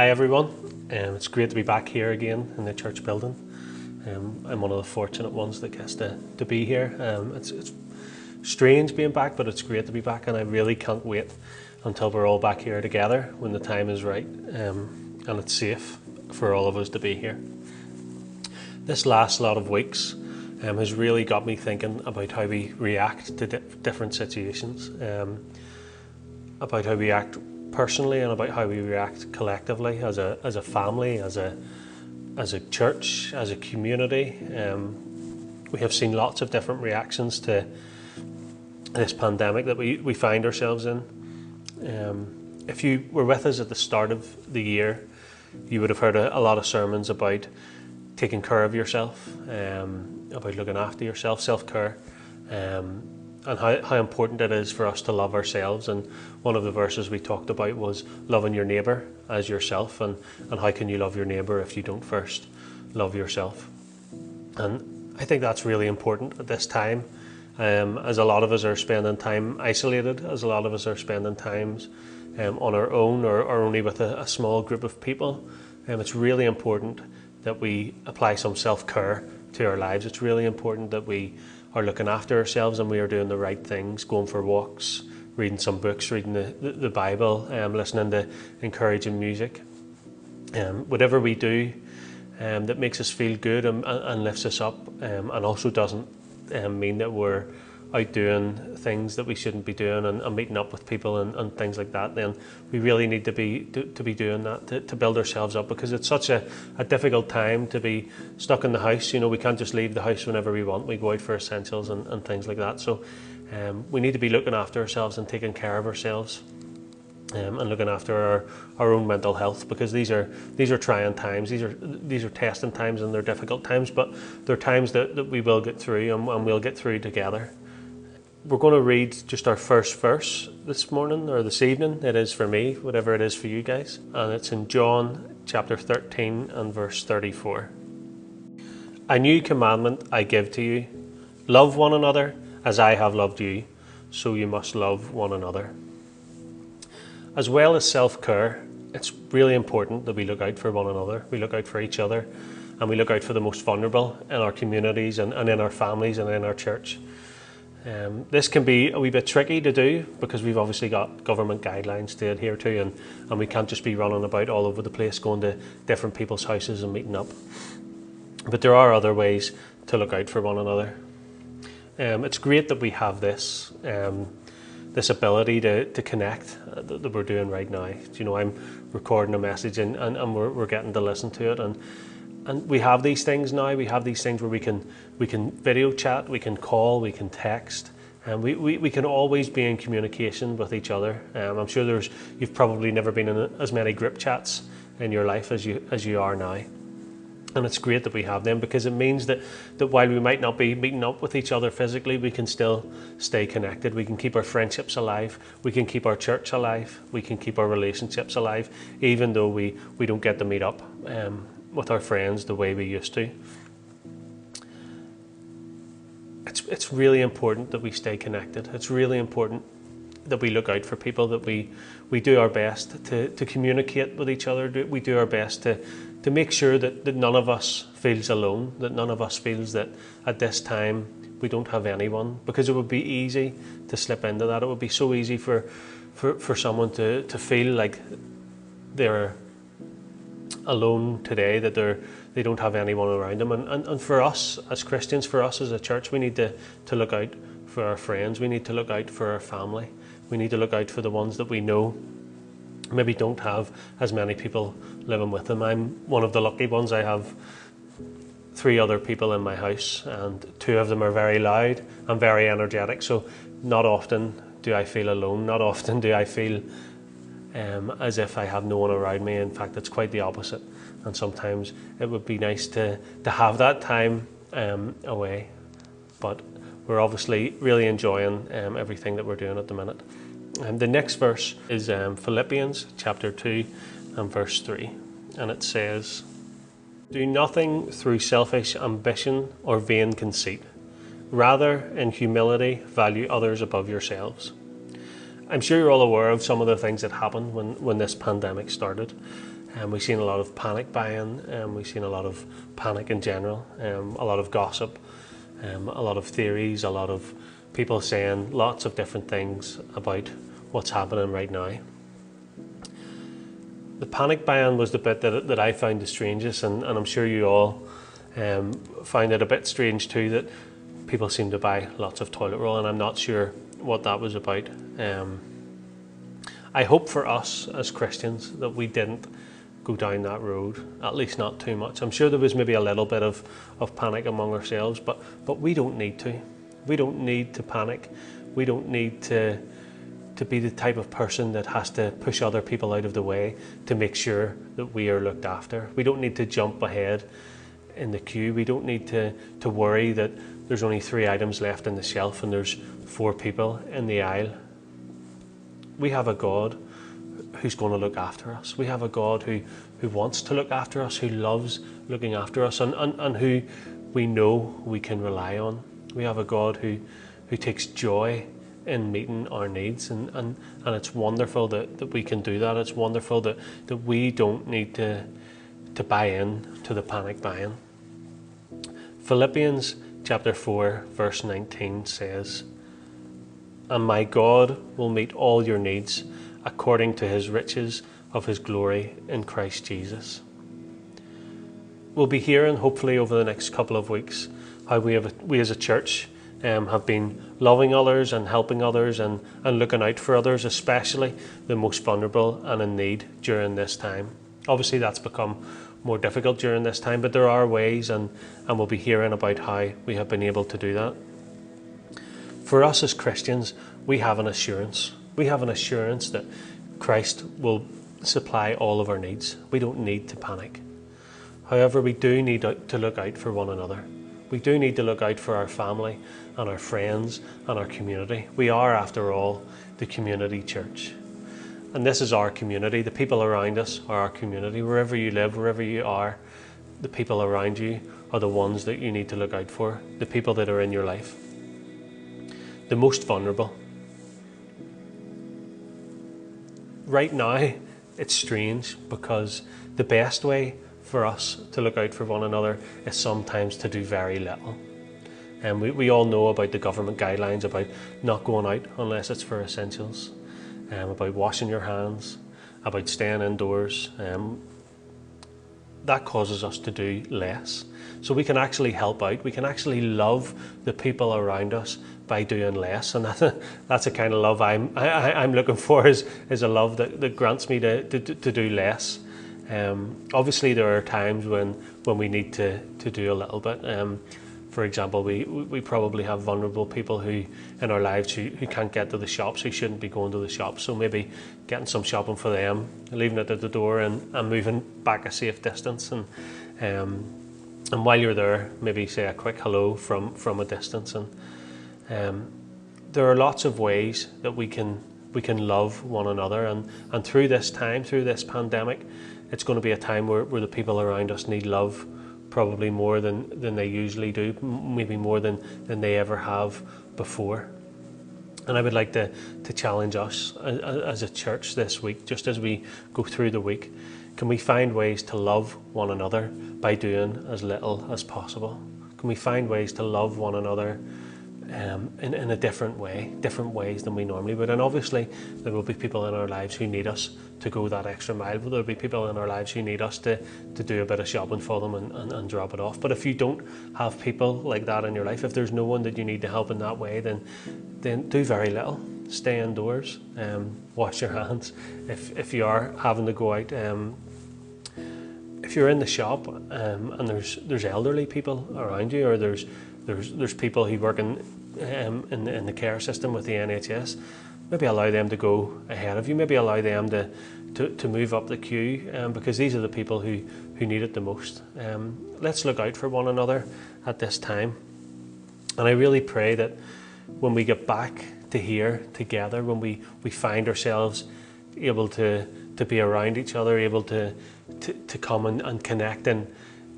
Hi everyone, it's great to be back here again in the church building. I'm one of the fortunate ones that gets to be here. It's strange being back, but it's great to be back, and I really can't wait until we're all back here together when the time is right and it's safe for all of us to be here. This last lot of weeks has really got me thinking about how we react to different situations, about how we act personally and about how we react collectively as a family, as a church, as a community. We have seen lots of different reactions to this pandemic that we find ourselves in. If you were with us at the start of the year, you would have heard a lot of sermons about taking care of yourself, about looking after yourself, self-care, and how important it is for us to love ourselves. And one of the verses we talked about was loving your neighbour as yourself, and how can you love your neighbour if you don't first love yourself. And I think that's really important at this time, as a lot of us are spending time isolated, as a lot of us are spending times on our own or only with a small group of people. It's really important that we apply some self-care to our lives. It's really important that we are looking after ourselves and we are doing the right things, going for walks, reading some books, reading the Bible, listening to encouraging music. Whatever we do that makes us feel good and lifts us up, and also doesn't mean that we're out doing things that we shouldn't be doing and meeting up with people and things like that, then we really need to be doing that to build ourselves up, because it's such a difficult time to be stuck in the house. You know, we can't just leave the house whenever we want. We go out for essentials and things like that. So we need to be looking after ourselves and taking care of ourselves, and looking after our own mental health, because these are trying times, these are testing times, and they're difficult times, but they're times that we will get through, and we'll get through together. We're going to read just our first verse this morning, or this evening. It is for me, whatever it is for you guys. And it's in John chapter 13 and verse 34. A new commandment I give to you, love one another as I have loved you, so you must love one another. As well as self-care, it's really important that we look out for one another, we look out for each other, and we look out for the most vulnerable in our communities and in our families and in our church. This can be a wee bit tricky to do, because we've obviously got government guidelines to adhere to, and we can't just be running about all over the place going to different people's houses and meeting up. But there are other ways to look out for one another. It's great that we have this ability to connect that we're doing right now. You know, I'm recording a message and we're getting to listen to it, and we have these things now. We have these things where we can video chat, we can call, we can text, and we can always be in communication with each other. I'm sure you've probably never been in as many group chats in your life as you are now. And it's great that we have them, because it means that while we might not be meeting up with each other physically, we can still stay connected. We can keep our friendships alive. We can keep our church alive. We can keep our relationships alive, even though we don't get to meet up with our friends the way we used to. It's really important that we stay connected. It's really important that we look out for people, that we do our best to communicate with each other. We do our best to make sure that none of us feels alone, that none of us feels that at this time we don't have anyone, because it would be easy to slip into that. It would be so easy for someone to feel like they're alone today, that they don't have anyone around them. And for us as Christians, for us as a church, we need to look out for our friends. We need to look out for our family. We need to look out for the ones that we know maybe don't have as many people living with them. I'm one of the lucky ones. I have 3 other people in my house, and 2 of them are very loud and very energetic. So not often do I feel alone. Not often do I feel as if I have no one around me. In fact, it's quite the opposite. And sometimes it would be nice to have that time away. But we're obviously really enjoying everything that we're doing at the minute. The next verse is Philippians chapter 2 and verse 3. And it says, "Do nothing through selfish ambition or vain conceit. Rather, in humility, value others above yourselves." I'm sure you're all aware of some of the things that happened when this pandemic started. We've seen a lot of panic buying, we've seen a lot of panic in general, a lot of gossip, a lot of theories, a lot of people saying lots of different things about what's happening right now. The panic buying was the bit that I found the strangest, and I'm sure you all find it a bit strange too, that people seem to buy lots of toilet roll, and I'm not sure what that was about. I hope for us as Christians that we didn't go down that road, at least not too much. I'm sure there was maybe a little bit of panic among ourselves, but we don't need to. We don't need to panic. We don't need to be the type of person that has to push other people out of the way to make sure that we are looked after. We don't need to jump ahead in the queue. We don't need to worry that there's only 3 items left in the shelf and there's 4 people in the aisle. We have a God who's going to look after us. We have a God who wants to look after us, who loves looking after us, and who we know we can rely on. We have a God who takes joy in meeting our needs, and it's wonderful that we can do that. It's wonderful that we don't need to buy in to the panic buying. Philippians chapter 4 verse 19 says, "And my God will meet all your needs according to his riches of his glory in Christ Jesus." We'll be hearing hopefully over the next couple of weeks how we as a church have been loving others and helping others and looking out for others, especially the most vulnerable and in need during this time. Obviously that's become more difficult during this time, but there are ways, and we'll be hearing about how we have been able to do that. For us as Christians, we have an assurance. We have an assurance that Christ will supply all of our needs. We don't need to panic. However, we do need to look out for one another. We do need to look out for our family and our friends and our community. We are, after all, the community church. And this is our community. The people around us are our community. Wherever you live, wherever you are, the people around you are the ones that you need to look out for, the people that are in your life. The most vulnerable. Right now, it's strange because the best way for us to look out for one another is sometimes to do very little. And we all know about the government guidelines about not going out unless it's for essentials, about washing your hands, about staying indoors. That causes us to do less. So we can actually help out. We can actually love the people around us by doing less, and that's a kind of love I'm looking for, is a love that grants me to do less. Obviously there are times when we need to do a little bit. For example, we probably have vulnerable people who in our lives who can't get to the shops, who shouldn't be going to the shops. So maybe getting some shopping for them, leaving it at the door and moving back a safe distance. And while you're there, maybe say a quick hello from a distance. And there are lots of ways that we can love one another. And through this time, through this pandemic, it's going to be a time where the people around us need love probably more than they usually do, maybe more than they ever have before. And I would like to challenge us as a church this week, just as we go through the week, can we find ways to love one another by doing as little as possible? Can we find ways to love one another in a different ways than we normally would? And obviously there will be people in our lives who need us to go that extra mile. There will be people in our lives who need us to do a bit of shopping for them and drop it off. But if you don't have people like that in your life, if there's no one that you need to help in that way, then do very little. Stay indoors, wash your hands. If you are having to go out, if you're in the shop and there's elderly people around you, or there's people who work in the care system with the NHS, maybe allow them to go ahead of you. Maybe allow them to move up the queue, because these are the people who need it the most. Let's look out for one another at this time. And I really pray that when we get back to here together, when we find ourselves able to be around each other, able to come and connect in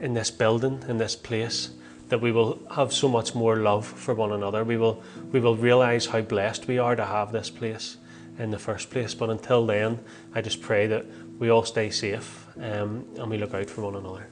this building, in this place, that we will have so much more love for one another. We will realise how blessed we are to have this place in the first place. But until then, I just pray that we all stay safe and we look out for one another.